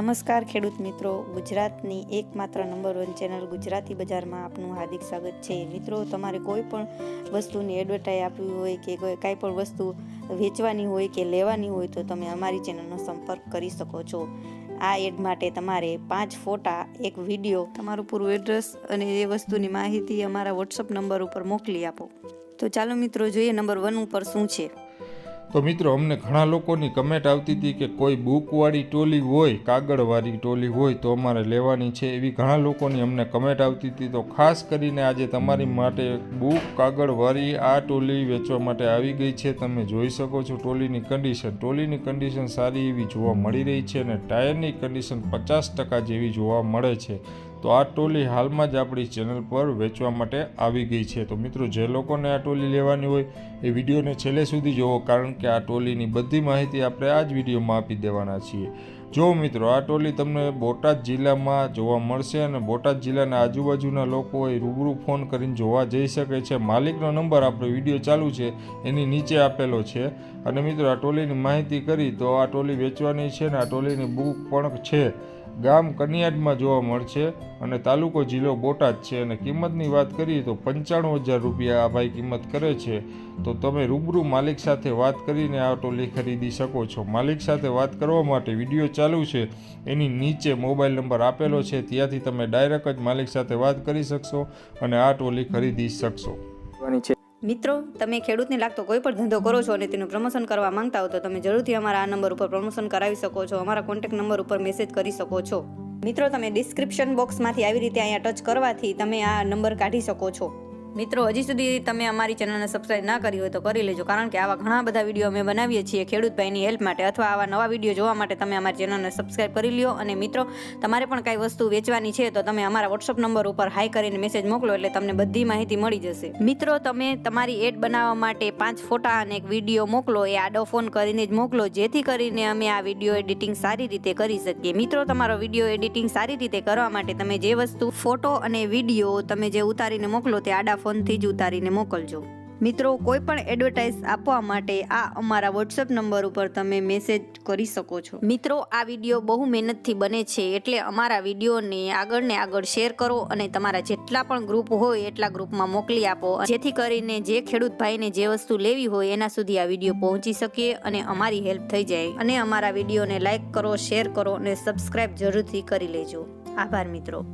નમસ્કાર ખેડૂત મિત્રો, ગુજરાતની એકમાત્ર નંબર 1 ચેનલ ગુજરાતી બજારમાં આપનું હાર્દિક સ્વાગત છે। મિત્રો, તમારે કોઈ પણ વસ્તુની એડવર્ટાઈઝ આપવી હોય કે કાંઈ પણ વસ્તુ વેચવાની હોય કે લેવાની હોય તો તમે અમારી ચેનલનો સંપર્ક કરી શકો છો। આ એડ માટે તમારે 5 ફોટા, એક વિડીયો, તમારું પૂરું એડ્રેસ અને એ વસ્તુની માહિતી અમારા વોટ્સઅપ નંબર ઉપર મોકલી આપો। તો ચાલો મિત્રો, જોઈએ નંબર 1 ઉપર શું છે। તો મિત્રો, અમને ઘણા લોકોની કમેન્ટ આવતી હતી કે કોઈ બુકવાળી ટોલી હોય, કાગળવાળી ટોલી હોય તો અમારે લેવાની છે, એવી ઘણા લોકોની અમને કમેન્ટ આવતી હતી। તો ખાસ કરીને આજે તમારી માટે બુક કાગળવાળી આ ટોલી વેચવા માટે આવી ગઈ છે। તમે જોઈ શકો છો ટોલીની કન્ડિશન સારી એવી જોવા મળી રહી છે અને ટાયરની કન્ડિશન 50% જેવી જોવા મળે છે। તો આ ટોલી હાલમાં જ આપણી ચેનલ પર વેચવા માટે આવી ગઈ છે। તો મિત્રો, જે લોકોને આ ટોલી લેવાની હોય એ વિડીયોને છેલ્લે સુધી જોવો, કારણ કે આ ટોલીની બધી માહિતી આપણે આ જ વિડીયોમાં આપી દેવાના છીએ। જો મિત્રો, આ ટોલી તમને બોટાદ જિલ્લામાં જોવા મળશે અને બોટાદ જિલ્લાના આજુબાજુના લોકો એ રૂબરૂ ફોન કરીને જોવા જઈ શકે છે। માલિકનો નંબર આપણો વિડીયો ચાલુ છે એની નીચે આપેલો છે। અને મિત્રો, આ ટોલીની માહિતી કરી તો આ ટોલી વેચવાની છે ને આ ટોલીની બુક પણ છે। ગામ કનિયાદમાં જોવા મળશે અને તાલુકો જિલ્લો બોટાદ છે અને કિંમતની વાત કરીએ તો 95,000 રૂપિયા આ ભાઈ કિંમત કરે છે। તો તમે રૂબરૂ માલિક સાથે વાત કરીને આ ટોલી ખરીદી શકો છો। માલિક સાથે વાત કરવા માટે વિડીયો ચાલુ છે એની નીચે મોબાઈલ નંબર આપેલો છે, ત્યાંથી તમે ડાયરેક્ટ જ માલિક સાથે વાત કરી શકશો અને આ ટોલી ખરીદી શકશો। મિત્રો, તમે ખેડૂતને લાગતો કોઈ પણ ધંધો કરો છો અને તેનું પ્રમોશન કરવા માંગતા હો તો તમે જરૂરથી અમારા આ નંબર ઉપર પ્રમોશન કરાવી શકો છો। અમારા કોન્ટેક્ટ નંબર ઉપર મેસેજ કરી શકો છો। મિત્રો, તમે ડિસ્ક્રિપ્શન બોક્સમાંથી આવી રીતે અહીંયા ટચ કરવાથી તમે આ નંબર કાઢી શકો છો। મિત્રો, હજી સુધી તમે અમારી ચેનલને સબસ્ક્રાઇબ ના કરી હોય તો કરી લેજો, કારણ કે આવા ઘણા બધા વિડીયો અમે બનાવીએ છીએ ખેડૂત ભાઈની હેલ્પ માટે, અથવા આવા નવા વિડીયો જોવા માટે તમે અમારી ચેનલને સબસ્ક્રાઇબ કરી લ્યો। અને મિત્રો, તમારે પણ કાંઈ વસ્તુ વેચવાની છે તો તમે અમારા વોટ્સઅપ નંબર ઉપર હાઈ કરીને મેસેજ મોકલો એટલે તમને બધી માહિતી મળી જશે। મિત્રો, તમે તમારી એડ બનાવવા માટે 5 ફોટા અને એક વિડીયો મોકલો, એ આડો ફોન કરીને જ મોકલો, જેથી કરીને અમે આ વિડીયો એડિટિંગ સારી રીતે કરી શકીએ। મિત્રો, તમારો વિડીયો એડિટિંગ સારી રીતે કરવા માટે તમે જે વસ્તુ ફોટો અને વિડીયો તમે જે ઉતારીને મોકલો તે આડા ફોનથી જ ઉતારીને મોકલજો। મિત્રો, કોઈ પણ એડવર્ટાઇઝ આપવા માટે આ અમારા વોટ્સઅપ નંબર ઉપર તમે મેસેજ કરી શકો છો। મિત્રો, આ વિડીયો બહુ મહેનતથી બને છે, એટલે અમારા વિડીયોને આગળ શેર કરો અને તમારા જેટલા પણ ગ્રુપ હોય એટલા ગ્રુપમાં મોકલી આપો, જેથી કરીને જે ખેડૂત ભાઈને જે વસ્તુ લેવી હોય એના સુધી આ વિડીયો પહોંચી શકે અને અમારી હેલ્પ થઈ જાય। અને અમારા વિડીયોને લાઈક કરો, શેર કરો અને સબસ્ક્રાઇબ જરૂરથી કરી લેજો। આભાર મિત્રો।